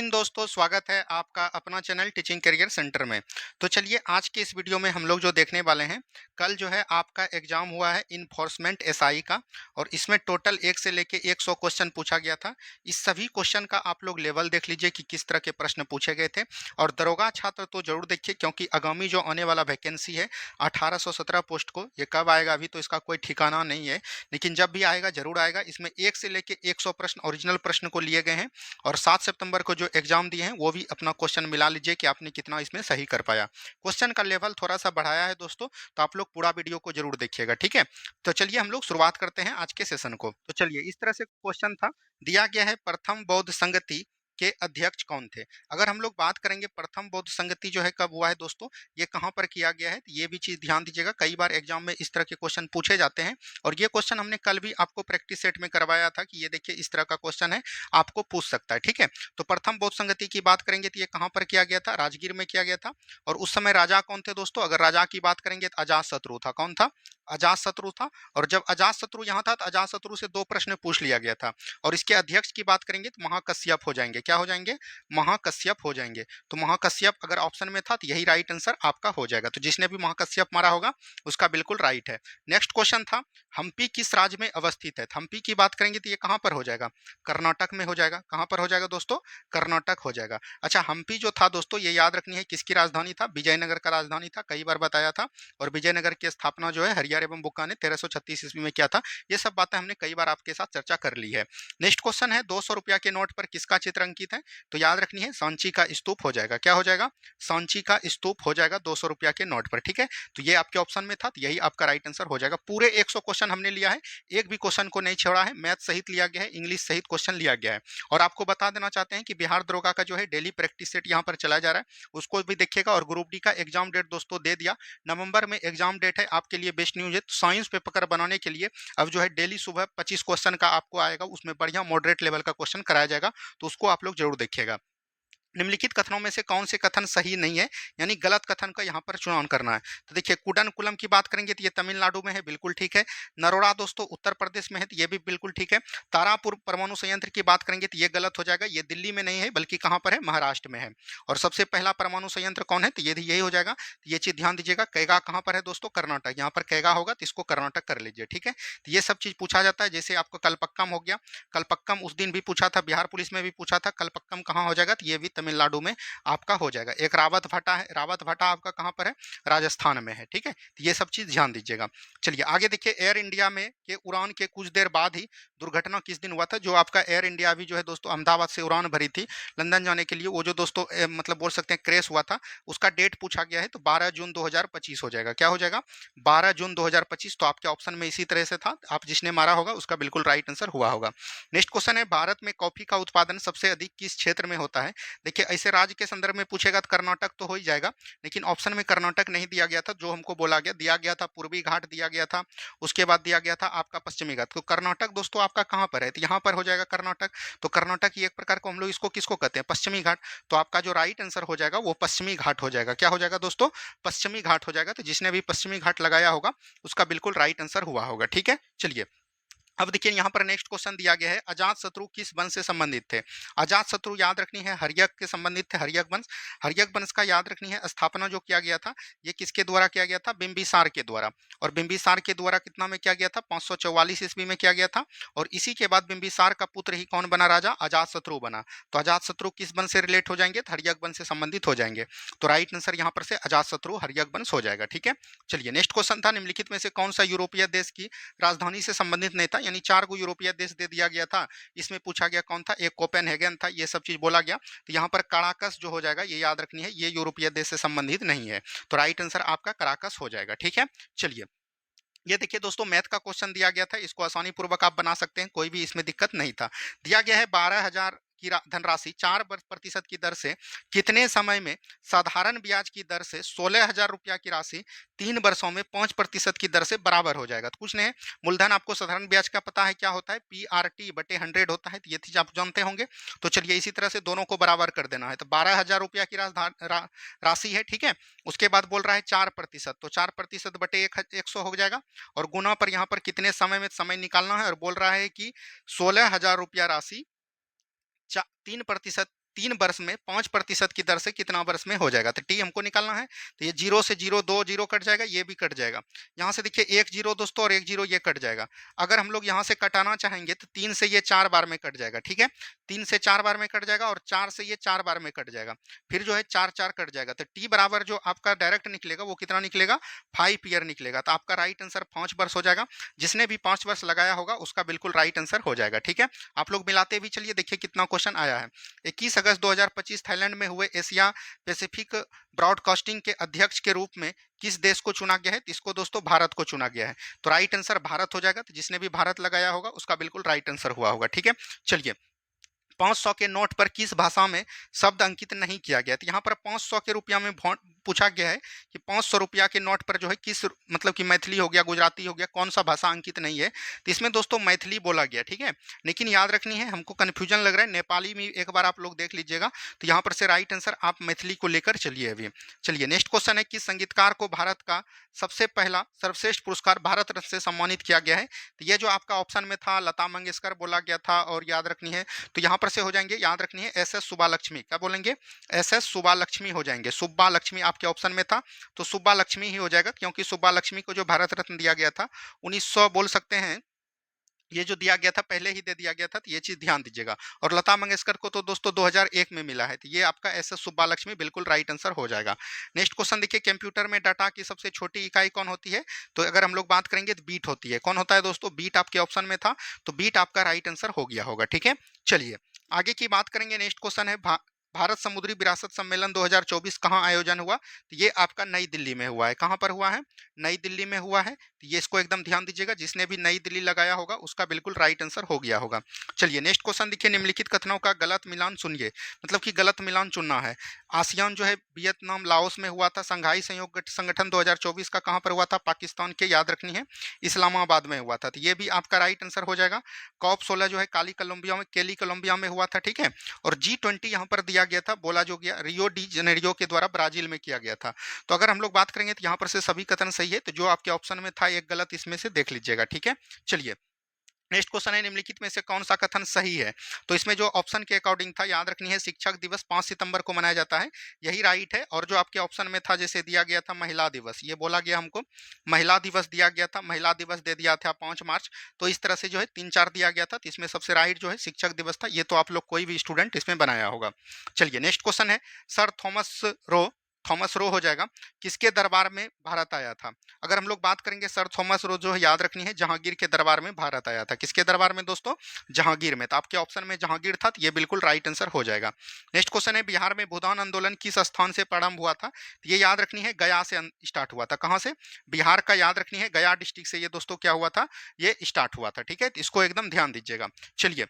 हिंद दोस्तों, स्वागत है आपका अपना चैनल टीचिंग करियर सेंटर में। तो चलिए आज के इस वीडियो में हम लोग जो देखने वाले हैं, कल जो है आपका एग्जाम हुआ है इन्फोर्समेंट एसआई का और इसमें टोटल 1 से लेके 100 क्वेश्चन पूछा गया था। इस सभी क्वेश्चन का आप लोग लेवल देख लीजिए कि किस तरह के प्रश्न पूछे गए थे। और दरोगा छात्र तो जरूर देखिए, क्योंकि आगामी जो आने वाला वैकेंसी है 1817 पोस्ट को, ये कब आएगा अभी तो इसका कोई ठिकाना नहीं है, लेकिन जब भी आएगा जरूर आएगा। इसमें 1 से लेके 100 प्रश्न ओरिजिनल प्रश्न को लिए गए हैं और 7 सितंबर को जो एग्जाम दिए हैं वो भी अपना क्वेश्चन मिला लीजिए कि आपने कितना इसमें सही कर पाया। क्वेश्चन का लेवल थोड़ा सा बढ़ाया है दोस्तों, तो आप लोग पूरा वीडियो को जरूर देखिएगा, ठीक है। तो चलिए हम लोग शुरुआत करते हैं आज के सेशन को। तो चलिए इस तरह से क्वेश्चन था, दिया गया है प्रथम बौद्ध संगति के अध्यक्ष कौन थे। अगर हम लोग बात करेंगे प्रथम बौद्ध संगति जो है कब हुआ है दोस्तों, ये कहाँ पर किया गया है, तो ये भी चीज ध्यान दीजिएगा। कई बार एग्जाम में इस तरह के क्वेश्चन पूछे जाते हैं और ये क्वेश्चन हमने कल भी आपको प्रैक्टिस सेट में करवाया था कि ये देखिए इस तरह का क्वेश्चन है, आपको पूछ सकता है, ठीक है। तो प्रथम बौद्ध संगति की बात करेंगे तो ये कहाँ पर किया गया था, राजगीर में किया गया था। और उस समय राजा कौन थे दोस्तों, अगर राजा की बात करेंगे तो अजातशत्रु था। कौन था, अजातशत्रु था। और जब अजातशत्रु यहाँ था तो अजातशत्रु से 2 प्रश्न पूछ लिया गया था। और इसके अध्यक्ष की बात करेंगे तो महाकश्यप हो जाएंगे। क्या हो जाएंगे, महाकश्यप हो जाएंगे। तो महाकश्यप अगर ऑप्शन में था तो यही राइट आंसर आपका हो जाएगा। तो जिसने भी महाकश्यप मारा होगा उसका बिल्कुल राइट है। नेक्स्ट क्वेश्चन था, हम्पी किस राज्य में अवस्थित है। हम्पी की बात करेंगे तो ये कहाँ पर हो जाएगा, कर्नाटक में हो जाएगा। कहाँ पर हो जाएगा दोस्तों, कर्नाटक हो जाएगा। अच्छा, हम्पी जो था दोस्तों, ये याद रखनी है किसकी राजधानी था, विजयनगर का राजधानी था, कई बार बताया था। और विजयनगर की स्थापना जो है हरिहर एवं बुक्का ने 1336 ईस्वी में किया था। ये सब बातें हमने कई बार आपके साथ चर्चा कर ली है। नेक्स्ट क्वेश्चन है, 200 रुपया के नोट पर किसका चित्र अंकित है। तो याद रखनी है सांची का स्तूप हो जाएगा। क्या हो जाएगा, सांची का स्तूप हो जाएगा 200 रुपया के नोट पर, ठीक है। तो ये आपके ऑप्शन में था, तो यही आपका राइट आंसर हो जाएगा। पूरे 100 क्वेश्चन हमने लिया है, एक भी क्वेश्चन को नहीं छोड़ा है। मैथ सहित लिया गया है, इंग्लिश सहित क्वेश्चन लिया गया है। और आपको बता देना चाहते हैं कि बिहार दरोगा का जो है डेली प्रैक्टिस सेट यहाँ पर चला जा रहा है, उसको भी देखिएगा। और ग्रुप डी का एग्जाम डेट दोस्तों दे दिया, नवंबर में एग्जाम डेट है। आपके लिए बेस्ट न्यूज है, साइंस पेपर बनाने के लिए अब जो है डेली सुबह 25 क्वेश्चन का आपको आएगा, उसमें बढ़िया मॉडरेट लेवल का क्वेश्चन कराया जाएगा, तो उसको आप लोग जरूर देखिएगा। निम्नलिखित कथनों में से कौन से कथन सही नहीं है, यानी गलत कथन का यहाँ पर चुनाव करना है। तो देखिए, कुडनकुलम की बात करेंगे तो ये तमिलनाडु में है, बिल्कुल ठीक है। नरोड़ा दोस्तों उत्तर प्रदेश में है, तो ये भी बिल्कुल ठीक है। तारापुर परमाणु संयंत्र की बात करेंगे तो ये गलत हो जाएगा, ये दिल्ली में नहीं है बल्कि कहाँ पर है, महाराष्ट्र में है। और सबसे पहला परमाणु संयंत्र कौन है, तो ये यही हो जाएगा। तो ये चीज ध्यान दीजिएगा। कैगा कहाँ पर है दोस्तों, कर्नाटक। यहाँ पर कैगा होगा तो इसको कर्नाटक कर लीजिए, ठीक है। तो ये सब चीज पूछा जाता है। जैसे आपको कलपक्कम हो गया, कलपक्कम उस दिन भी पूछा था, बिहार पुलिस में भी पूछा था, कलपक्कम कहाँ हो जाएगा, तो ये भी तमिलनाडु में आपका हो जाएगा। एक रावत भाटा है, रावत भाटा आपका कहां पर है, राजस्थान में है, ठीक है। तो ये सब चीज ध्यान दीजिएगा। चलिए आगे देखिए, एयर इंडिया में के उड़ान के कुछ देर बाद ही दुर्घटना किस दिन हुआ था। जो आपका एयर इंडिया अभी जो है दोस्तों अहमदाबाद से उड़ान भरी थी लंदन जाने के लिए, वो जो दोस्तों मतलब बोल सकते हैं क्रैश हुआ था, उसका डेट पूछा गया है। तो 12 जून 2025 हो जाएगा। क्या हो जाएगा, 12 जून 2025। तो आपके ऑप्शन में इसी तरह से था, आप जिसने मारा होगा उसका बिल्कुल राइट आंसर हुआ होगा। नेक्स्ट क्वेश्चन है, भारत में कॉफी का उत्पादन सबसे अधिक किस क्षेत्र में होता है। देखिए, ऐसे राज्य के संदर्भ में पूछेगा तो कर्नाटक तो हो ही जाएगा, लेकिन ऑप्शन में कर्नाटक नहीं दिया गया था। जो हमको बोला गया, दिया गया था पूर्वी घाट दिया गया था, उसके बाद दिया गया था आपका पश्चिमी घाट। तो कर्नाटक दोस्तों आपका कहाँ पर है, तो यहाँ पर हो जाएगा कर्नाटक। तो कर्नाटक ही एक प्रकार को हम लोग इसको किसको कहते हैं, पश्चिमी घाट। तो आपका जो राइट आंसर हो जाएगा वो पश्चिमी घाट हो जाएगा। क्या हो जाएगा दोस्तों, पश्चिमी घाट हो जाएगा। तो जिसने भी पश्चिमी घाट लगाया होगा उसका बिल्कुल राइट आंसर हुआ होगा, ठीक है। चलिए अब देखिए, यहाँ पर नेक्स्ट क्वेश्चन दिया गया है, अजातशत्रु किस वंश से संबंधित थे। अजातशत्रु याद रखनी है हर्यक के संबंधित थे, हर्यक वंश। हर्यक वंश का याद रखनी है स्थापना जो किया गया था, ये किसके द्वारा किया गया था, बिंबिसार के द्वारा। और बिंबिसार के द्वारा कितना में किया गया था, 544 ईस्वी में किया गया था। और इसी के बाद बिंबिसार का पुत्र ही कौन बना, राजा अजातशत्रु बना। तो अजातशत्रु किस वंश से रिलेट हो जाएंगे, तो हर्यक वंश से संबंधित हो जाएंगे। तो राइट आंसर यहाँ पर से अजातशत्रु हर्यक वंश हो जाएगा, ठीक है। चलिए नेक्स्ट क्वेश्चन था, निम्नलिखित में से कौन सा यूरोपीय देश की राजधानी से संबंधित नहीं था, यानी 4 को यूरोपीय देश दे दिया गया था। इसमें पूछा गया कौन था, एक कोपेनहेगन था, ये सब चीज बोला गया। तो यहाँ पर कराकस जो हो जाएगा, ये याद रखनी है, ये यूरोपीय देश से संबंधित नहीं है। तो राइट आंसर आपका कराकस हो जाएगा, ठीक है। चलिए ये देखिए दोस्तों, मैथ का क्वेश्चन दिया गया था, इसको आसानी पूर्वक आप बना सकते हैं, कोई भी इसमें दिक्कत नहीं था। दिया गया है 12,000 की धनराशि 4% की दर से कितने समय में साधारण ब्याज की दर से 16,000 रुपया की राशि 3 वर्षों में 5% की दर से बराबर हो जाएगा। तो कुछ नहीं है, मूलधन आपको साधारण ब्याज का पता है क्या होता है, PRT/100 होता है, तो ये चीज आप जानते होंगे। तो चलिए इसी तरह से दोनों को बराबर कर देना है। तो 12,000 रुपया की राशि है, ठीक है। उसके बाद बोल रहा है 4%, तो 4% बटे 100 हो जाएगा। और गुना पर यहाँ पर कितने समय में समय निकालना है, और बोल रहा है कि 16,000 रुपया राशि 3% 3 वर्ष में 5% की दर से कितना वर्ष में हो जाएगा। तो टी हमको निकालना है, तो ये 0 से 0 2 0 कट जाएगा, ये भी कट जाएगा। यहाँ से देखिए 1 0 दोस्तों और 1 0 ये कट जाएगा। अगर हम लोग यहाँ से कटाना चाहेंगे तो 3 से ये 4 बार में कट जाएगा, ठीक है। 3 से 4 बार में कट जाएगा और 4 से ये 4 बार में कट जाएगा, फिर जो है 4 4 कट जाएगा। तो टी बराबर जो आपका डायरेक्ट निकलेगा वो कितना निकलेगा, 5 ईयर निकलेगा। तो आपका राइट आंसर 5 वर्ष हो जाएगा। जिसने भी 5 वर्ष लगाया होगा उसका बिल्कुल राइट आंसर हो जाएगा, ठीक है। आप लोग मिलाते भी चलिए, देखिए कितना क्वेश्चन आया है। 21 अगस्त 2025 थाईलैंड में हुए एशिया पैसिफिक ब्रॉडकास्टिंग के अध्यक्ष के रूप में किस देश को चुना गया है? तो इसको दोस्तों भारत को चुना गया है। तो राइट आंसर भारत हो जाएगा। तो जिसने भी भारत लगाया होगा उसका बिल्कुल राइट आंसर हुआ होगा, ठीक है। चलिए, 500 के नोट पर किस भाषा में शब्द अंकित नहीं किया गया? तो यहाँ पर 500 के रुपया में पूछा गया है कि 500 रुपया के नोट पर जो है किस, मतलब कि मैथिली हो गया, गुजराती हो गया, कौन सा भाषा अंकित नहीं है? तो इसमें दोस्तों मैथिली बोला गया, ठीक है। लेकिन याद रखनी है, हमको कन्फ्यूजन लग रहा है, नेपाली में एक बार आप लोग देख लीजिएगा। तो यहाँ पर से राइट आंसर आप मैथिली को लेकर चलिए अभी। चलिए, नेक्स्ट क्वेश्चन है, किस संगीतकार को भारत का सबसे पहला सर्वश्रेष्ठ पुरस्कार भारत रत्न से सम्मानित किया गया है? तो ये जो आपका ऑप्शन में था लता मंगेशकर बोला गया था, और याद रखनी है तो यहाँ पर से हो जाएंगे, याद रखनी है एस एस सुब्बालक्ष्मी। क्या बोलेंगे? एस एस सुब्बालक्ष्मी हो जाएंगे। सुब्बालक्ष्मी आपके ऑप्शन में था तो सुब्बालक्ष्मी ही हो जाएगा, क्योंकि सुब्बालक्ष्मी को जो भारत रत्न दिया गया था 1900 बोल सकते हैं, ये जो दिया गया था पहले ही दे दिया गया था। तो ये चीज ध्यान दीजिएगा। और लता मंगेशकर को तो दोस्तों 2001 में मिला है। तो ये आपका एस एस सुब्बालक्ष्मी बिल्कुल राइट आंसर हो जाएगा। नेक्स्ट क्वेश्चन देखिए, कंप्यूटर में डाटा की सबसे छोटी इकाई कौन होती है? तो अगर हम लोग बात करेंगे तो बीट होती है। कौन होता है दोस्तों? बीट आपके ऑप्शन में था, तो बीट आपका राइट आंसर हो गया होगा, ठीक है। चलिए आगे की बात करेंगे। नेक्स्ट क्वेश्चन है, भारत समुद्री विरासत सम्मेलन 2024 कहाँ आयोजन हुआ? तो ये आपका नई दिल्ली में हुआ है। कहाँ पर हुआ है? नई दिल्ली में हुआ है। तो ये इसको एकदम ध्यान दीजिएगा, जिसने भी नई दिल्ली लगाया होगा उसका बिल्कुल राइट आंसर हो गया होगा। चलिए नेक्स्ट क्वेश्चन देखिए, निम्नलिखित कथनों का गलत मिलान चुनिए, मतलब कि गलत मिलान चुनना है। आसियान जो है वियतनाम लाओस में हुआ था। संघाई सहयोग संगठन 2024 का कहाँ पर हुआ था? पाकिस्तान के, याद रखनी है, इस्लामाबाद में हुआ था। तो ये भी आपका राइट आंसर हो जाएगा। कॉप 16 जो है केली कोलंबिया में हुआ था, ठीक है। और G20 यहाँ पर दिया गया था, बोला जो गया रियो डी जेनेरियो के द्वारा ब्राजील में किया गया था। तो अगर हम लोग बात करेंगे तो यहाँ पर से सभी कथन सही है। तो जो आपके ऑप्शन में था एक गलत, इसमें से देख लीजिएगा, ठीक है। चलिए नेक्स्ट क्वेश्चन है, निम्नलिखित में से कौन सा कथन सही है? तो इसमें जो ऑप्शन के अकॉर्डिंग था, याद रखनी है, शिक्षक दिवस 5 सितंबर को मनाया जाता है, यही राइट है। और जो आपके ऑप्शन में था, जैसे दिया गया था महिला दिवस, ये बोला गया हमको महिला दिवस दिया गया था, महिला दिवस दे दिया था 5 मार्च। तो इस तरह से जो है 3 4 दिया गया था। तो इसमें सबसे राइट जो है शिक्षक दिवस था। ये तो आप लोग कोई भी स्टूडेंट इसमें बनाया होगा। चलिए नेक्स्ट क्वेश्चन है, सर थॉमस रो हो जाएगा, किसके दरबार में भारत आया था? अगर हम लोग बात करेंगे, सर थॉमस रो जो है, याद रखनी है, जहांगीर के दरबार में भारत आया था। किसके दरबार में दोस्तों? जहांगीर में। तो आपके ऑप्शन में जहांगीर था, तो ये बिल्कुल राइट आंसर हो जाएगा। नेक्स्ट क्वेश्चन है, बिहार में भूदान आंदोलन किस स्थान से प्रारंभ हुआ था? तो ये याद रखनी है, गया से स्टार्ट हुआ था। कहाँ से? बिहार का, याद रखनी है, गया डिस्ट्रिक्ट से ये दोस्तों क्या हुआ था? ये स्टार्ट हुआ था, ठीक है। तो इसको एकदम ध्यान दीजिएगा। चलिए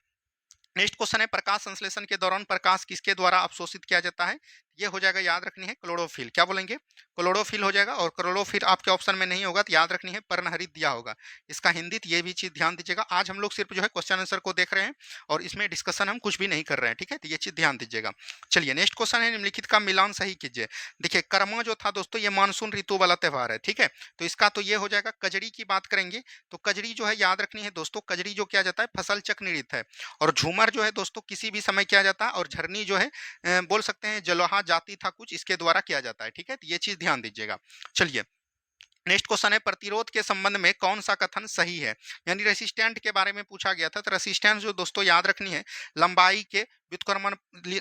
नेक्स्ट क्वेश्चन है, प्रकाश संश्लेषण के दौरान प्रकाश किसके द्वारा अवशोषित किया जाता है? ये हो जाएगा, याद रखनी है, क्लोरोफिल। क्या बोलेंगे? क्लोरोफिल हो जाएगा। और क्लोरोफिल आपके ऑप्शन में नहीं होगा, तो याद रखनी है पर्णहरित दिया होगा इसका हिंदी। तो ये भी चीज ध्यान दीजिएगा। आज हम लोग सिर्फ जो है क्वेश्चन आंसर को देख रहे हैं और इसमें डिस्कशन हम कुछ भी नहीं कर रहे हैं, ठीक है। तो ये चीज ध्यान दीजिएगा। चलिए नेक्स्ट क्वेश्चन है, निम्नलिखित का मिलान सही कीजिए। देखिए कर्मा जो था दोस्तों, ये मानसून ऋतु वाला त्यौहार है, ठीक है। तो इसका तो ये हो जाएगा। कजरी की बात करेंगे तो कजरी जो है, याद रखनी है दोस्तों, कजरी जो किया जाता है फसल चक्र नृत्य है। और झूमर जो है दोस्तों किसी भी समय किया जाता है। और झरनी जो है बोल सकते हैं जलोहा जाति था कुछ, इसके द्वारा किया जाता है, ठीक है। तो ये चीज ध्यान दीजिएगा। चलिए नेक्स्ट क्वेश्चन है, प्रतिरोध के संबंध में कौन सा कथन सही है? यानी रेसिस्टेंट के बारे में पूछा गया था। तो रेसिस्टेंस जो दोस्तों, याद रखनी है, लंबाई के व्युत्क्रमण,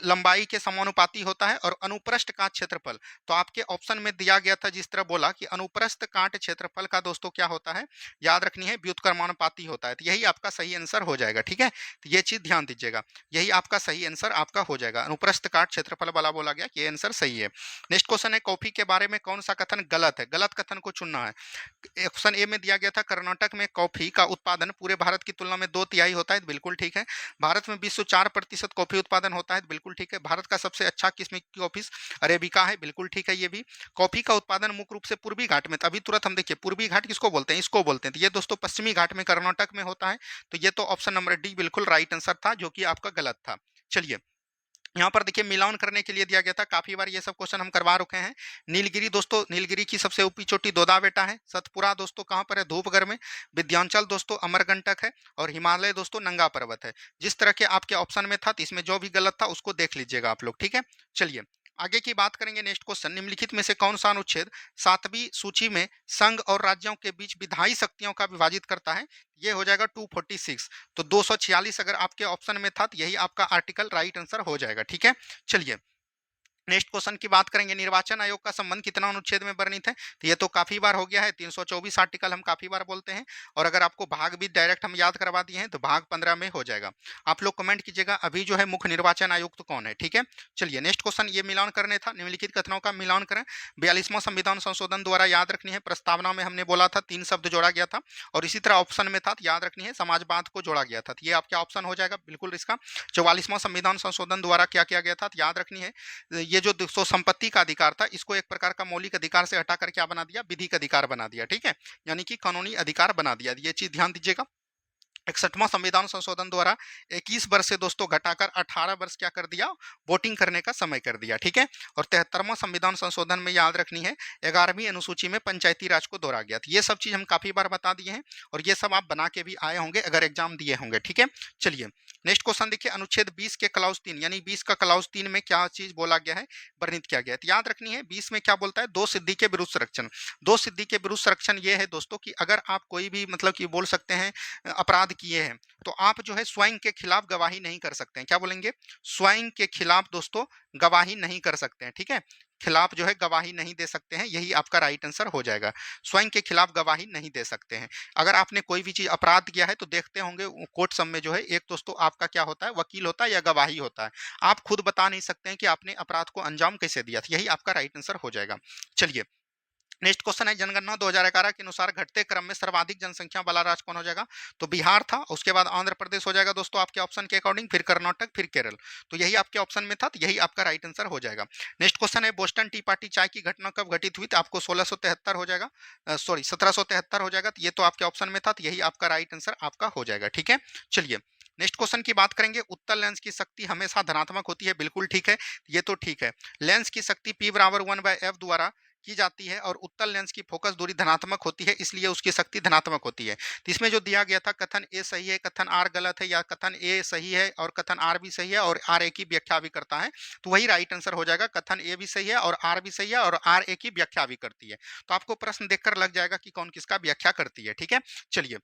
लंबाई के समानुपाती होता है। और अनुप्रस्थ काट क्षेत्रफल, तो आपके ऑप्शन में दिया गया था, जिस तरह बोला कि अनुप्रस्थ काट क्षेत्रफल का दोस्तों क्या होता है? याद रखनी है, व्युत्क्रमानुपाती होता है। तो यही आपका सही आंसर हो जाएगा, ठीक है। तो ये चीज ध्यान दीजिएगा, यही आपका सही आंसर आपका हो जाएगा। अनुप्रस्थ काट क्षेत्रफल वाला बोला गया, ये आंसर सही है। नेक्स्ट क्वेश्चन है, कॉफी के बारे में कौन सा कथन गलत है? गलत कथन को चुनना है। ऑप्शन ए में दिया गया था, कर्नाटक में कॉफी का उत्पादन पूरे भारत की तुलना में 2/3 होता है, बिल्कुल ठीक है। भारत में 20 से 4% कॉफी उत्पादन होता है, बिल्कुल ठीक है। भारत का सबसे अच्छा किस्म की कॉफी अरेबिका है, बिल्कुल ठीक है। ये भी कॉफी का उत्पादन मुख्य रूप से पूर्वी घाट में, अभी तुरंत हम देखिए पूर्वी घाट किसको बोलते हैं? इसको बोलते हैं। तो ये दोस्तों पश्चिमी घाट में कर्नाटक में होता है। तो ये तो ऑप्शन नंबर डी बिल्कुल राइट आंसर था, जो कि आपका गलत था। चलिए यहाँ पर देखिए मिलान करने के लिए दिया गया था, काफी बार ये सब क्वेश्चन हम करवा रुके हैं। नीलगिरी दोस्तों, नीलगिरी की सबसे ऊपरी चोटी दोदा है। सतपुरा दोस्तों कहाँ पर है? धूपगढ़ में। विंध्याचल दोस्तों अमरकंटक है। और हिमालय दोस्तों नंगा पर्वत है। जिस तरह के आपके ऑप्शन में था, तो इसमें जो भी गलत था उसको देख लीजिएगा आप लोग, ठीक है। चलिए आगे की बात करेंगे। नेक्स्ट क्वेश्चन, निम्नलिखित में से कौन सा अनुच्छेद सातवीं सूची में संघ और राज्यों के बीच विधायी शक्तियों का विभाजित करता है? ये हो जाएगा 246। तो 246 अगर आपके ऑप्शन में था, तो यही आपका आर्टिकल राइट आंसर हो जाएगा, ठीक है। चलिए नेक्स्ट क्वेश्चन की बात करेंगे। निर्वाचन आयोग का संबंध कितना अनुच्छेद में वर्णित है? तो ये तो काफी बार हो गया है, 324 आर्टिकल हम काफी बार बोलते हैं। और अगर आपको भाग भी डायरेक्ट हम याद करवा दिए हैं, तो भाग 15 में हो जाएगा। आप लोग कमेंट कीजिएगा अभी जो है मुख्य निर्वाचन आयुक्त कौन है, ठीक है। चलिए नेक्स्ट क्वेश्चन, ये मिलान करने था, निम्नलिखित कथनों का मिलान करें। 42वां संविधान संशोधन द्वारा याद रखनी है, प्रस्तावना में हमने बोला था 3 शब्द जोड़ा गया था। और इसी तरह ऑप्शन में था, याद रखनी है, समाजवाद को जोड़ा गया था। ये आपका ऑप्शन हो जाएगा बिल्कुल इसका। 44वां संविधान संशोधन द्वारा क्या किया गया था, याद रखनी है, ये जो दोस्तों संपत्ति का अधिकार था, इसको एक प्रकार का मौलिक अधिकार से हटाकर क्या बना दिया? विधिक अधिकार बना दिया, ठीक है। यानी कि कानूनी अधिकार बना दिया। ये चीज ध्यान दीजिएगा। 61वां संविधान संशोधन द्वारा 21 वर्ष से दोस्तों घटाकर 18 वर्ष क्या कर दिया? वोटिंग करने का समय कर दिया, ठीक है। और 73वां संविधान संशोधन में याद रखनी है, 11वीं अनुसूची में पंचायती राज को दोहरा गया। तो ये सब चीज हम काफी बार बता दिए हैं, और ये सब आप बना के भी आए होंगे अगर एग्जाम दिए होंगे, ठीक है। चलिए नेक्स्ट क्वेश्चन देखिए, अनुच्छेद 20 के क्लाउज 3 यानी 20 का क्लाउज 3 में क्या चीज बोला गया है, वर्णित किया गया है? तो याद रखनी है, 20 में क्या बोलता है? दो सिद्धि के विरुद्ध संरक्षण। दो सिद्धि के विरुद्ध संरक्षण ये है दोस्तों कि अगर आप कोई भी मतलब कि बोल सकते हैं अपराध किए हैं, तो आप जो है स्वयं के खिलाफ गवाही नहीं कर सकते हैं। क्या बोलेंगे? स्वयं के खिलाफ दोस्तों गवाही नहीं कर सकते हैं, ठीक है। खिलाफ जो है गवाही नहीं दे सकते हैं, यही आपका राइट आंसर हो जाएगा। स्वयं के खिलाफ गवाही नहीं दे सकते हैं। अगर आपने कोई भी चीज अपराध किया है, तो देखते होंगे कोर्ट सब में जो है एक दोस्तों आपका क्या होता है, वकील होता है या गवाही होता है। आप खुद बता नहीं सकते हैं कि आपने अपराध को अंजाम कैसे दिया, यही आपका राइट आंसर हो जाएगा। चलिए नेक्स्ट क्वेश्चन है, जनगणना 2011 के अनुसार घटते क्रम में सर्वाधिक जनसंख्या वाला राज्य कौन हो जाएगा? तो बिहार था, उसके बाद आंध्र प्रदेश हो जाएगा दोस्तों आपके ऑप्शन के अकॉर्डिंग, फिर कर्नाटक, फिर केरल। तो यही आपके ऑप्शन में था, तो यही आपका राइट आंसर हो जाएगा। नेक्स्ट क्वेश्चन है, बोस्टन टी पार्टी चाय की घटना कब घटित हुई? तो आपको 1673 हो जाएगा, सॉरी 1773 हो जाएगा। तो ये तो आपके ऑप्शन में था, तो यही आपका राइट आंसर आपका हो जाएगा, ठीक है। चलिए नेक्स्ट क्वेश्चन की बात करेंगे, उत्तल लेंस की शक्ति हमेशा धनात्मक होती है, बिल्कुल ठीक है, ये तो ठीक है। लेंस की शक्ति P बराबर 1/f द्वारा की जाती है, और उत्तल लेंस की फोकस दूरी धनात्मक होती है, इसलिए उसकी शक्ति धनात्मक होती है। तो इसमें जो दिया गया था, कथन ए सही है, कथन आर गलत है, या कथन ए सही है और कथन आर भी सही है और आर ए की व्याख्या भी करता है, तो वही राइट आंसर हो जाएगा। कथन ए भी सही है और आर भी सही है और आर ए की व्याख्या भी करती है। तो आपको प्रश्न देखकर लग जाएगा कि कौन किसका व्याख्या करती है, ठीक है। चलिए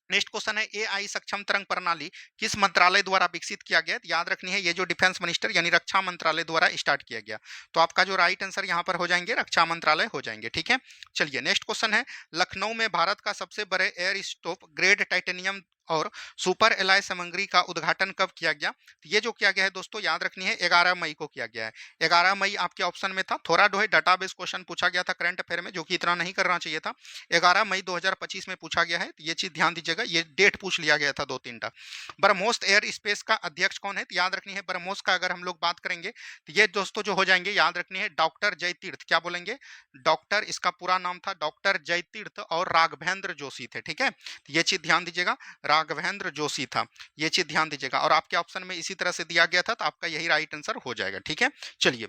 नेक्स्ट क्वेश्चन है, एआई सक्षम तरंग प्रणाली किस मंत्रालय द्वारा विकसित किया गया? याद रखनी है, ये जो डिफेंस मिनिस्टर यानी रक्षा मंत्रालय द्वारा स्टार्ट किया गया। तो आपका जो राइट आंसर यहाँ पर हो जाएंगे, रक्षा मंत्रालय हो जाएंगे, ठीक है। चलिए नेक्स्ट क्वेश्चन है, लखनऊ में भारत का सबसे बड़े एयर स्टॉप ग्रेड टाइटेनियम और सुपर एलॉय सामग्री का उद्घाटन कब किया गया? तो ये जो किया गया है दोस्तों, याद रखनी है, 11 मई को किया गया है। 11 मई आपके ऑप्शन में था। थोड़ा जो है डाटाबेस क्वेश्चन पूछा गया था करंट अफेयर में, जो कि इतना नहीं करना चाहिए था। 11 मई 2025 में पूछा गया है, तो ये चीज ध्यान दीजिएगा, ये डेट पूछ लिया गया था 2-3टा। ब्रह्मोस एयर स्पेस का अध्यक्ष कौन है? तो याद रखनी है, ब्रह्मोस का अगर हम लोग बात करेंगे, तो ये दोस्तों जो हो जाएंगे, याद रखनी है, डॉक्टर जयतीर्थ। क्या बोलेंगे? डॉक्टर, इसका पूरा नाम था डॉक्टर जयतीर्थ और राघवेंद्र जोशी थे, ठीक है। तो ये चीज ध्यान दीजिएगा, राघवेंद्र जोशी था, ये चीज ध्यान दीजिएगा। और आपके ऑप्शन में इसी तरह से दिया गया था, तो आपका यही राइट आंसर हो जाएगा, ठीक है। चलिए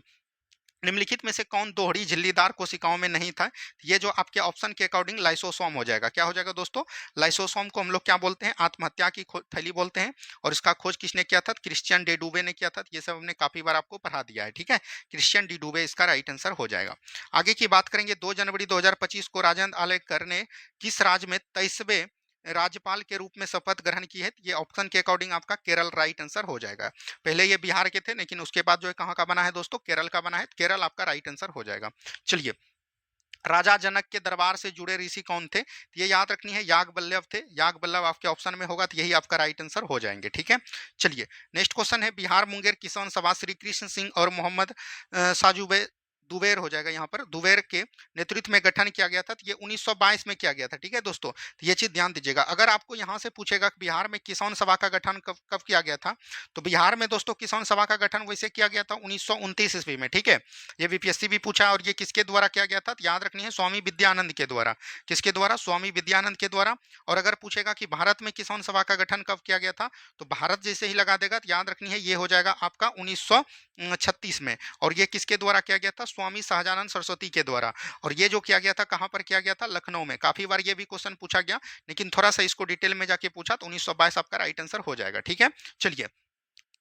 निम्नलिखित में से कौन दोहरी झिल्लीदार कोशिकाओं में नहीं था? ये जो आपके ऑप्शन के अकॉर्डिंग लाइसोसोम हो जाएगा। क्या हो जाएगा दोस्तों? लाइसोसोम को हम लोग क्या बोलते हैं? आत्महत्या की थैली बोलते हैं। और इसका खोज किसने किया था? क्रिश्चियन डेडुबे ने किया था। ये सब हमने काफी बार आपको पढ़ा दिया है, ठीक है। क्रिश्चियन डेडुबे इसका राइट आंसर हो जाएगा। आगे की बात करेंगे, 2 जनवरी 2025 को राजेंद्र आलेकर ने किस राज्य में 23वें राज्यपाल के रूप में शपथ ग्रहण की है? ये ऑप्शन के अकॉर्डिंग आपका केरल राइट आंसर हो जाएगा। पहले ये बिहार के थे, लेकिन उसके बाद जो है कहाँ का बना है दोस्तों? केरल का बना है। केरल आपका राइट आंसर हो जाएगा। चलिए राजा जनक के दरबार से जुड़े ऋषि कौन थे? ये याद रखनी है, याग बल्लभ थे। याग बल्लभ आपके ऑप्शन में होगा, तो यही आपका राइट आंसर हो जाएंगे, ठीक है। चलिए नेक्स्ट क्वेश्चन है, बिहार मुंगेर किसान सभा श्री कृष्ण सिंह और मोहम्मद साजुबे दुबेर हो जाएगा, यहाँ पर दुबेर के नेतृत्व में गठन किया गया था। तो ये 1922 में किया गया था। ठीक है दोस्तों, तो ये चीज ध्यान दीजिएगा। अगर आपको यहाँ से पूछेगा कि बिहार में किसान सभा का गठन कब कब किया गया था, तो बिहार में दोस्तों किसान सभा का गठन वैसे किया गया था 1929 ईस्वी में। ठीक है, ये बीपीएससी भी पूछा, और ये किसके द्वारा किया गया था, तो याद रखनी है स्वामी विद्यानंद के द्वारा। किसके द्वारा, स्वामी विद्यानंद के द्वारा। और अगर पूछेगा कि भारत में किसान सभा का गठन कब किया गया था, तो भारत जैसे ही लगा देगा, तो याद रखनी है ये हो जाएगा आपका 1936 में। और ये किसके द्वारा किया गया था, स्वामी सहजानंद सरस्वती के द्वारा। और ये जो किया गया था कहां पर किया गया था, लखनऊ में। काफी बार ये भी क्वेश्चन पूछा गया, लेकिन थोड़ा सा इसको डिटेल में जाके पूछा, तो 1922 आपका राइट आंसर हो जाएगा। ठीक है, चलिए,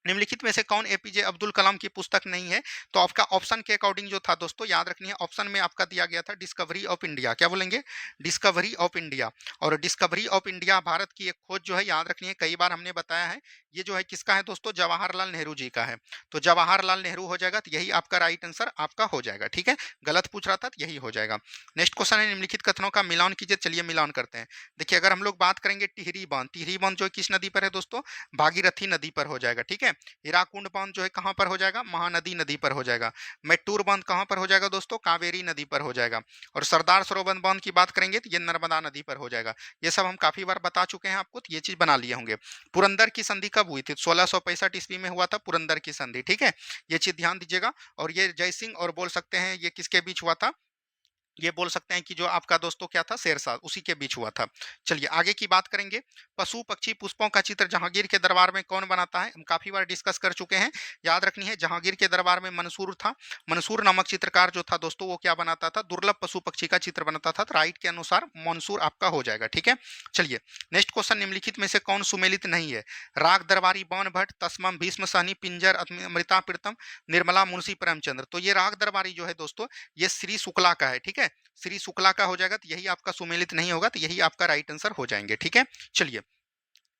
निम्नलिखित में से कौन एपीजे अब्दुल कलाम की पुस्तक नहीं है, तो आपका ऑप्शन के अकॉर्डिंग जो था दोस्तों, याद रखनी है ऑप्शन में आपका दिया गया था डिस्कवरी ऑफ इंडिया। क्या बोलेंगे, डिस्कवरी ऑफ इंडिया। और डिस्कवरी ऑफ इंडिया भारत की एक खोज जो है, याद रखनी है, कई बार हमने बताया है, ये जो है किसका है दोस्तों, जवाहरलाल नेहरू जी का है। तो जवाहरलाल नेहरू हो जाएगा, तो यही आपका राइट आंसर आपका हो जाएगा। ठीक है, गलत पूछ रहा था तो यही हो जाएगा। नेक्स्ट क्वेश्चन है, निम्नलिखित कथनों का मिलान कीजिए। चलिए मिलान करते हैं। देखिए, अगर हम लोग बात करेंगे टिहरी बांध, टिहरी बांध जो है किस नदी पर है दोस्तों, भागीरथी नदी पर हो जाएगा। ठीक है, हीराकुंड बांध जो है कहां पर हो जाएगा, महानदी नदी पर हो जाएगा। मेट्टूर बांध कहां पर हो जाएगा दोस्तों, कावेरी नदी पर हो जाएगा। और सरदार सरोवर बांध की बात करेंगे तो ये नर्मदा नदी पर हो जाएगा। ये सब हम काफी बार बता चुके हैं आपको, तो ये चीज बना लिए होंगे। पुरंदर की संधि कब हुई थी, 1665 ईस्वी में हुआ था पुरंदर की संधि। ठीक है, ये चीज ध्यान दीजिएगा। और ये जयसिंह और बोल सकते हैं ये किसके बीच हुआ था, ये बोल सकते हैं कि जो आपका दोस्तों क्या था, शेरशाह, उसी के बीच हुआ था। चलिए आगे की बात करेंगे। पशु पक्षी पुष्पों का चित्र जहांगीर के दरबार में कौन बनाता है, हम काफी बार डिस्कस कर चुके हैं। याद रखनी है, जहांगीर के दरबार में मंसूर था। मंसूर नामक चित्रकार जो था दोस्तों, वो क्या बनाता था, दुर्लभ पशु पक्षी का चित्र बनाता था। तो राइट के अनुसार मंसूर आपका हो जाएगा। ठीक है, चलिए नेक्स्ट क्वेश्चन, निम्नलिखित में से कौन सुमेलित नहीं है, राग दरबारी बाण भट्ट, तस्मम भीष्म सहनी, पिंजर अमृता प्रीतम, निर्मला मुंशी प्रेमचंद्र। तो ये राग दरबारी जो है दोस्तों, ये श्री शुक्ला का है। ठीक है, श्री शुक्ला का हो जाएगा, तो यही आपका सुमेलित नहीं होगा, तो यही आपका राइट आंसर हो जाएंगे। ठीक है, चलिए,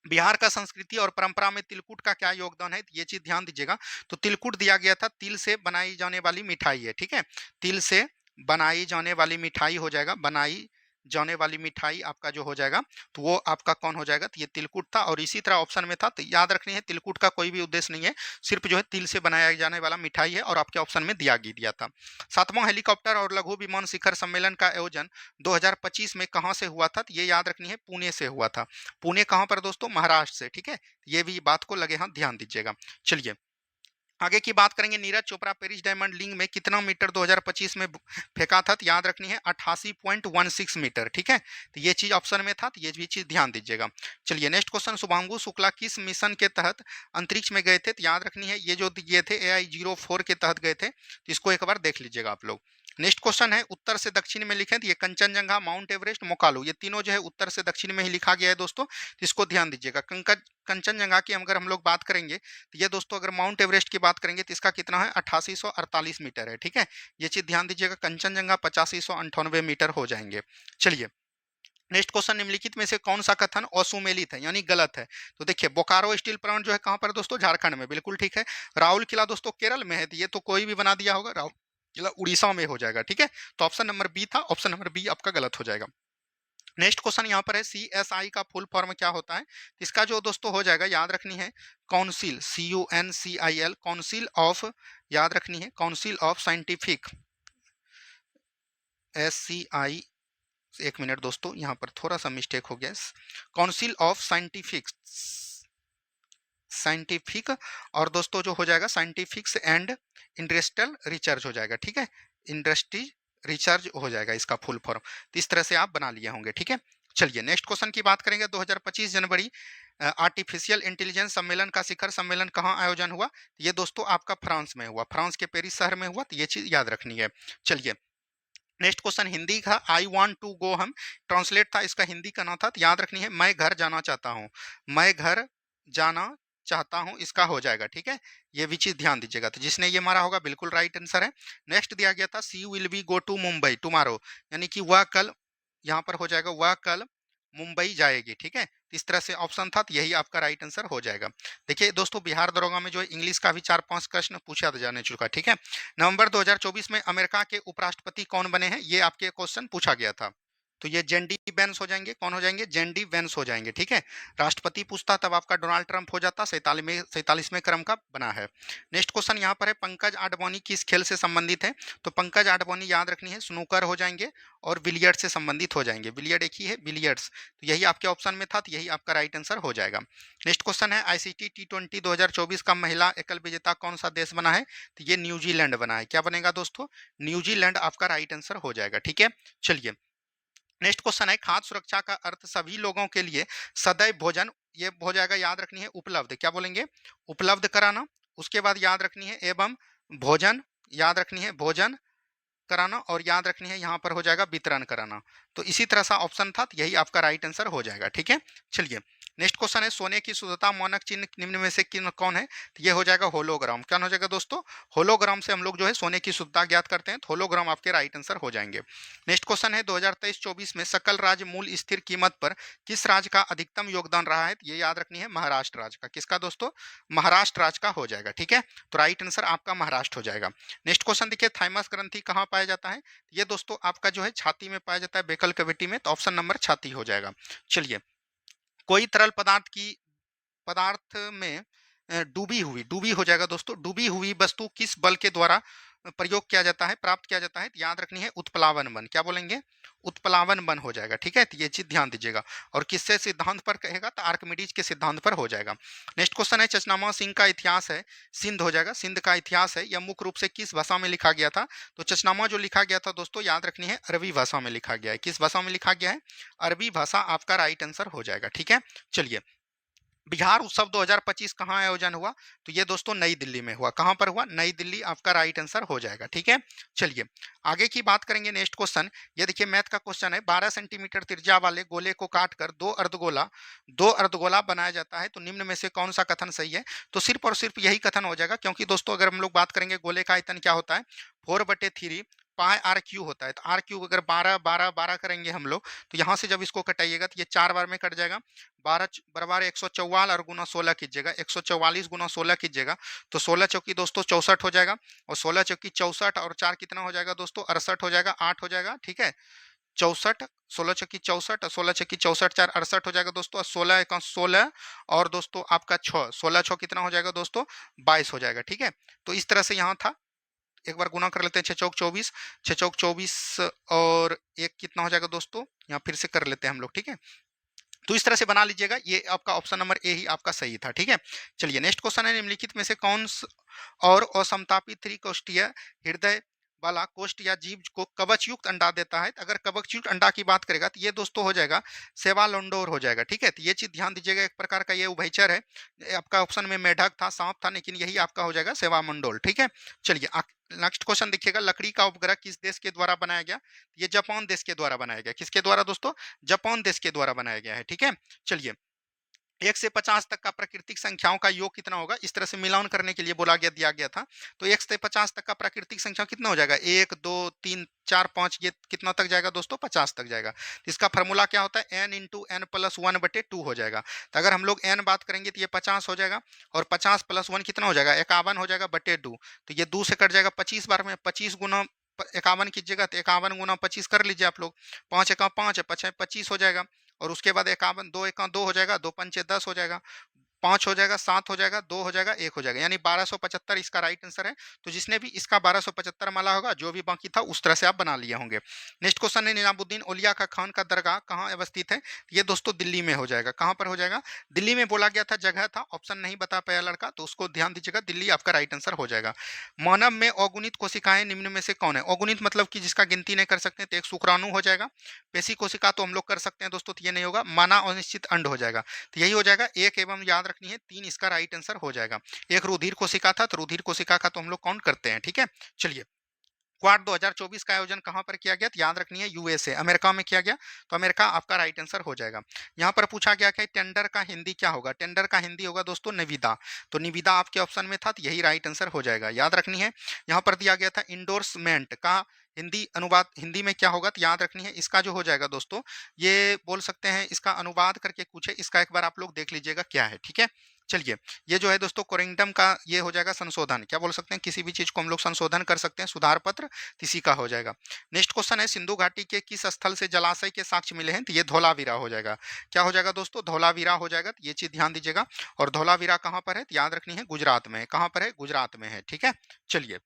बिहार का संस्कृति और परंपरा में तिलकुट का क्या योगदान है, तो ये चीज ध्यान दीजिएगा। तो तिलकुट दिया गया था, तिल से बनाई जाने वाली मिठाई है। ठीक है, तिल से बनाई जाने वाली मिठाई हो जाएगा, बनाई जाने वाली मिठाई आपका जो हो जाएगा, तो वो आपका कौन हो जाएगा, तो ये तिलकुट था। और इसी तरह ऑप्शन में था, तो याद रखनी है तिलकुट का कोई भी उद्देश्य नहीं है, सिर्फ जो है तिल से बनाया जाने वाला मिठाई है, और आपके ऑप्शन में दिया था। 7वां हेलीकॉप्टर और लघु विमान शिखर सम्मेलन का आयोजन 2025 में कहां से हुआ था, तो ये याद रखनी है पुणे से हुआ था। पुणे कहां पर दोस्तों, महाराष्ट्र से। ठीक है, ये भी बात को लगे हाथ ध्यान दीजिएगा। चलिए आगे की बात करेंगे। नीरज चोपड़ा पेरिस डायमंड लिंग में कितना मीटर 2025 में फेंका था, तो याद रखनी है 88.16 मीटर। ठीक है, तो ये चीज ऑप्शन में था, तो ये भी चीज ध्यान दीजिएगा। चलिए नेक्स्ट क्वेश्चन, शुभांगु शुक्ला किस मिशन के तहत अंतरिक्ष में गए थे, तो याद रखनी है ये जो दिए थे AI-04 के तहत गए थे, तो इसको एक बार देख लीजिएगा आप लोग। नेक्स्ट क्वेश्चन है, उत्तर से दक्षिण में लिखें, तो ये कंचनजंगा, माउंट एवरेस्ट, मोकालू, ये तीनों जो है उत्तर से दक्षिण में ही लिखा गया है दोस्तों, तो इसको ध्यान दीजिएगा। कंचनजंगा की अगर हम लोग बात करेंगे, तो ये दोस्तों अगर माउंट एवरेस्ट की बात करेंगे, तो इसका कितना है, 8848 मीटर है। ठीक है, ये चीज ध्यान दीजिएगा। कंचनजंगा 8598 मीटर हो जाएंगे। चलिए नेक्स्ट क्वेश्चन, निम्नलिखित में से कौन सा कथन असुमेलित है, यानी गलत है, तो देखिए बोकारो स्टील प्लांट जो है कहां पर दोस्तों, झारखंड में, बिल्कुल ठीक है। राहुल किला दोस्तों केरल में है, तो ये तो कोई भी बना दिया होगा, राहुल किला उड़ीसा में हो जाएगा। ठीक है, तो ऑप्शन नंबर बी था, ऑप्शन नंबर बी आपका गलत हो जाएगा। नेक्स्ट क्वेश्चन यहाँ पर है, CSI का फुल फॉर्म क्या होता है, इसका जो दोस्तों हो जाएगा, याद रखनी है काउंसिल, CUNCIL, काउंसिल ऑफ, याद रखनी है काउंसिल ऑफ साइंटिफिक, SCI, एक मिनट दोस्तों यहाँ पर थोड़ा सा मिस्टेक हो गया, काउंसिल ऑफ साइंटिफिक और दोस्तों जो हो जाएगा साइंटिफिक्स एंड इंडस्ट्रियल रिसर्च हो जाएगा। ठीक है, इंडस्ट्री रिसर्च हो जाएगा इसका फुल फॉर्म, तो इस तरह से आप बना लिए होंगे। ठीक है, चलिए नेक्स्ट क्वेश्चन की बात करेंगे। 2025 जनवरी आर्टिफिशियल इंटेलिजेंस सम्मेलन का शिखर सम्मेलन कहाँ आयोजन हुआ, ये दोस्तों आपका फ्रांस में हुआ, फ्रांस के पेरिस शहर में हुआ, तो ये चीज याद रखनी है। चलिए नेक्स्ट क्वेश्चन, हिंदी का आई वांट टू गो हम ट्रांसलेट था, इसका हिंदी का नाम था, तो याद रखनी है मैं घर जाना चाहता हूँ, मैं घर जाना चाहता हूं, इसका हो जाएगा। ठीक है, ये भी चीज ध्यान दीजिएगा। तो जिसने ये मारा होगा बिल्कुल राइट आंसर है। नेक्स्ट दिया गया था, she will be go to Mumbai tomorrow, यानी कि वह कल, यहाँ पर हो जाएगा वह कल मुंबई जाएगी। ठीक है, तो इस तरह से ऑप्शन था, तो यही आपका राइट आंसर हो जाएगा। देखिए दोस्तों, बिहार दरोगा में जो है इंग्लिश का भी 4-5 प्रश्न पूछा जाने चुका। ठीक है, नवंबर 2024 में अमेरिका के उपराष्ट्रपति कौन बने हैं, ये आपके क्वेश्चन पूछा गया था। तो ये जेंडी वेंस हो जाएंगे, कौन हो जाएंगे, जेंडी वेंस हो जाएंगे, ठीक है। राष्ट्रपति पूछता तब आपका डोनाल्ड ट्रंप हो जाता, 47वें क्रम का बना है। नेक्स्ट क्वेश्चन यहाँ पर है, पंकज आडवाणी किस खेल से संबंधित है, तो पंकज आडवाणी याद रखनी है स्नूकर हो जाएंगे और बिलियर्ड से संबंधित हो जाएंगे। बिलियर्ड एक ही है, बिलियर्ड्स, तो यही आपके ऑप्शन में था, तो यही आपका राइट आंसर हो जाएगा। नेक्स्ट क्वेश्चन है, आईसीसी T20 2024 का महिला एकल विजेता कौन सा देश बना है, तो ये न्यूजीलैंड बना है। क्या बनेगा दोस्तों, न्यूजीलैंड आपका राइट आंसर हो जाएगा, ठीक है। चलिए नेक्स्ट क्वेश्चन है, खाद्य सुरक्षा का अर्थ सभी लोगों के लिए सदैव भोजन, ये हो जाएगा, याद रखनी है उपलब्ध, क्या बोलेंगे, उपलब्ध कराना। उसके बाद याद रखनी है एवं भोजन, याद रखनी है भोजन कराना, और याद रखनी है यहाँ पर हो जाएगा वितरण कराना। तो इसी तरह सा ऑप्शन था, तो यही आपका राइट आंसर हो जाएगा, ठीक है। चलिए नेक्स्ट क्वेश्चन है, सोने की शुद्धता मानक चिन्ह निम्न में से किन कौन है, तो ये हो जाएगा होलोग्राम। क्या हो जाएगा दोस्तों, होलोग्राम से हम लोग जो है सोने की शुद्धता ज्ञात करते हैं, तो होलोग्राम आपके राइट आंसर हो जाएंगे। नेक्स्ट क्वेश्चन है, 2023-24 में सकल राज्य मूल स्थिर कीमत पर किस राज्य का अधिकतम योगदान रहा है, ये याद रखनी है महाराष्ट्र राज्य का। किसका दोस्तों, महाराष्ट्र राज्य का हो जाएगा, ठीक है। तो राइट आंसर आपका महाराष्ट्र हो जाएगा। नेक्स्ट क्वेश्चन देखिए, थाइमस ग्रंथि कहाँ पाया जाता है, ये दोस्तों आपका जो है छाती में पाया जाता है, बेकल कैविटी में, तो ऑप्शन नंबर छाती हो जाएगा। चलिए, कोई तरल पदार्थ में डूबी हो जाएगा दोस्तों, डूबी हुई वस्तु किस बल के द्वारा प्रयोग किया जाता है, प्राप्त किया जाता है, तो याद रखनी है उत्प्लावन बल। क्या बोलेंगे, उत्प्लावन बल हो जाएगा, ठीक है। तो ये चीज ध्यान दीजिएगा। और किससे सिद्धांत पर कहेगा, तो आर्किमिडीज के सिद्धांत पर हो जाएगा। नेक्स्ट क्वेश्चन है, चचनामा सिंह का इतिहास है, सिंध हो जाएगा, सिंध का इतिहास है, यह मुख्य रूप से किस भाषा में लिखा गया था, तो चचनामा जो लिखा गया था दोस्तों, याद रखनी है अरबी भाषा में लिखा गया है। किस भाषा में लिखा गया है, अरबी भाषा आपका राइट आंसर हो जाएगा, ठीक है। चलिए, बिहार उत्सव 2025 कहाँ आयोजन हुआ, तो ये दोस्तों नई दिल्ली में हुआ। कहाँ पर हुआ, नई दिल्ली आपका राइट आंसर हो जाएगा, ठीक है। चलिए आगे की बात करेंगे। नेक्स्ट क्वेश्चन, ये देखिए मैथ का क्वेश्चन है, 12 सेंटीमीटर त्रिज्या वाले गोले को काटकर दो अर्धगोला बनाया जाता है, तो निम्न में से कौन सा कथन सही है, तो सिर्फ और सिर्फ यही कथन हो जाएगा, क्योंकि दोस्तों अगर हम लोग बात करेंगे गोले का आयतन क्या होता है, 4/3 पाई आर क्यू होता है। तो आर क्यू अगर 12 करेंगे हम लोग, तो यहाँ से जब इसको कटाइएगा तो ये 4 बार में कट जाएगा, 12 बराबर 144 और गुना 16 कीजिएगा, 144 गुना 16 कीजिएगा, तो 16 चौकी दोस्तों 64 हो जाएगा, और 16 चौकी 64 और 4 कितना हो जाएगा दोस्तों, 68 हो जाएगा, 8 हो जाएगा, ठीक है। 64, 16 चौकी 64, 16 चौकी 64, 4 68 हो जाएगा दोस्तों, और 16 एका 16, और दोस्तों आपका 6, 16 6 कितना हो जाएगा दोस्तों, 22 हो जाएगा, ठीक है। तो इस तरह से यहाँ था, एक बार गुना कर लेते हैं, 6 चौक 24, 6 चौक 24 और एक कितना हो जाएगा दोस्तों, यहाँ फिर से कर लेते हैं हम लोग, ठीक है। तो इस तरह से बना लीजिएगा, ये आपका ऑप्शन नंबर ए ही आपका सही था, ठीक है। चलिए नेक्स्ट क्वेश्चन है, निम्नलिखित में से और असमतापी त्रिकोष्ठीय हृदय वाला कोष्ठ या जीव को कवच युक्त अंडा देता है, तो अगर कवच युक्त अंडा की बात करेगा तो ये दोस्तों हो जाएगा सेवालोंडोर हो जाएगा, ठीक है। तो ये चीज ध्यान दीजिएगा, एक प्रकार का ये उभयचर है, आपका ऑप्शन में मेढक था, सांप था, लेकिन यही आपका हो जाएगा सेवामंडोल, ठीक है। चलिए नेक्स्ट क्वेश्चन देखिएगा, लकड़ी का उपग्रह किस देश के द्वारा बनाया गया, ये जापान देश के द्वारा बनाया गया। किसके द्वारा दोस्तों, जापान देश के द्वारा बनाया गया है, ठीक है। चलिए 1 से 50 तक का प्राकृतिक संख्याओं का योग कितना होगा, इस तरह से मिलान करने के लिए बोला गया, दिया गया था। तो 1 से 50 तक का प्राकृतिक संख्या कितना हो जाएगा, 1 2 3 4 5, ये कितना तक जाएगा दोस्तों, 50 तक जाएगा। तो इसका फॉर्मूला क्या होता है, n इंटू एन प्लस 1/2 हो जाएगा। तो अगर हम लोग n बात करेंगे तो ये 50 हो जाएगा, और 50 प्लस 1 कितना हो जाएगा, 51 हो जाएगा बटे 2, तो ये 2 से कट जाएगा 25 बार में, 25 गुना 51 कीजिएगा, तो 51 गुना 25 कर लीजिए आप लोग, 5 एका 5 है, 25 हो जाएगा, और उसके बाद 51, 2 एका 2 हो जाएगा, 2 पंचे 10 हो जाएगा, 5 हो जाएगा, 7 हो जाएगा, 2 हो जाएगा, 1 हो जाएगा, यानी 1275 इसका राइट आंसर है। तो जिसने भी इसका 1275 माला होगा, जो भी बाकी था उस तरह से आप बना लिए होंगे। नेक्स्ट क्वेश्चन है, निजामुद्दीन औलिया का खान का दरगाह कहाँ अवस्थित है, ये दोस्तों दिल्ली में हो जाएगा। कहाँ पर हो जाएगा, दिल्ली में बोला गया था, जगह था, ऑप्शन नहीं बता पाया लड़का, तो उसको ध्यान दीजिएगा, दिल्ली आपका राइट आंसर हो जाएगा। मानव में अगुणित कोशिकाएं निम्न में से कौन है, अगुणित मतलब कि जिसका गिनती नहीं कर सकते, तो एक शुक्राणु हो जाएगा, पेशी कोशिका तो हम लोग कर सकते हैं दोस्तों, तो ये नहीं होगा, माना अनिश्चित अंड हो जाएगा, तो यही हो जाएगा। एक एवं याद रखनी है 3 इसका राइट आंसर हो जाएगा। एक रुधिर कोशिका था, तो रुधिर कोशिका का तो हम लोग काउंट करते हैं, ठीक है। चलिए क्वाड 2024 का आयोजन कहां पर किया गया, तो याद रखनी है यूएसए, अमेरिका में किया गया, तो अमेरिका आपका राइट आंसर हो जाएगा। यहां पर पूछा गया कि टेंडर का हिंदी क्या होगा, टेंडर का हिंदी होगा दोस्तों निविदा, तो निविदा आपके ऑप्शन में था, तो यही राइट आंसर हो जाएगा, याद रखनी है। यहाँ पर दिया गया था इंडोर्समेंट का हिंदी अनुवाद हिंदी में क्या होगा, तो याद रखनी है इसका जो हो जाएगा दोस्तों, ये बोल सकते हैं इसका अनुवाद करके कुछ है, इसका एक बार आप लोग देख लीजिएगा क्या है, ठीक है। चलिए, ये जो है दोस्तों कोरिंगटन का ये हो जाएगा संशोधन, क्या बोल सकते हैं, किसी भी चीज़ को हम लोग संशोधन कर सकते हैं, सुधार पत्र, इसी का हो जाएगा। नेक्स्ट क्वेश्चन है सिंधु घाटी के किस स्थल से जलाशय के साक्ष्य मिले हैं, तो ये धौलावीरा हो जाएगा। क्या हो जाएगा दोस्तों, धौलावीरा हो जाएगा, तो ये चीज़ ध्यान दीजिएगा। और धौलावीरा कहाँ पर है, तो याद रखनी है गुजरात में है। कहाँ पर है, गुजरात में है, ठीक है। चलिए,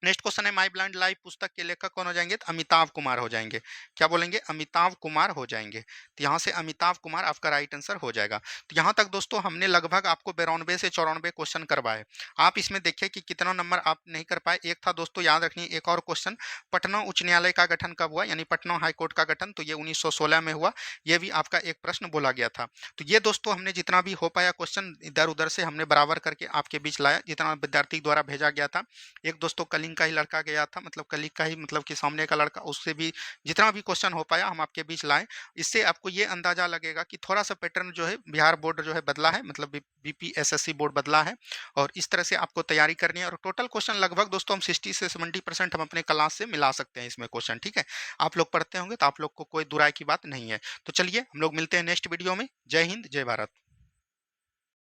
नेक्स्ट क्वेश्चन है माई ब्लाइंड लाइफ पुस्तक के लेखक कौन हो जाएंगे, तो अमिताभ कुमार हो जाएंगे। क्या बोलेंगे, अमिताभ कुमार हो जाएंगे। तो यहाँ से अमिताभ कुमार आपका राइट आंसर हो जाएगा। तो यहाँ तक दोस्तों हमने लगभग आपको 92 से 94 क्वेश्चन करवाए। आप इसमें देखिए कि कितना नंबर आप नहीं कर पाए। एक था दोस्तों, याद रखिए एक और क्वेश्चन, पटना उच्च न्यायालय का गठन कब हुआ, यानी पटना हाईकोर्ट का गठन, तो ये 1916 में हुआ। ये भी आपका एक प्रश्न बोला गया था। तो ये दोस्तों हमने जितना भी हो पाया क्वेश्चन इधर उधर से हमने बराबर करके आपके बीच लाया, जितना विद्यार्थी द्वारा भेजा गया था। एक दोस्तों कलिंग का ही लड़का गया था, मतलब कलिंग का ही मतलब कि सामने का लड़का, उससे भी जितना भी क्वेश्चन हो पाया हम आपके बीच लाए। इससे आपको ये अंदाजा लगेगा कि थोड़ा सा पैटर्न जो है बिहार बोर्ड जो है बदला है, मतलब बीपीएसएससी बोर्ड बदला है। और इस तरह से आपको तैयारी करनी है। और टोटल क्वेश्चन लगभग दोस्तों हम 60 से 70% हम अपने क्लास से मिला सकते हैं इसमें क्वेश्चन, ठीक है। आप लोग पढ़ते होंगे तो आप लोग को कोई दुराई की बात नहीं है। तो चलिए हम लोग मिलते हैं नेक्स्ट वीडियो में। जय हिंद, जय भारत।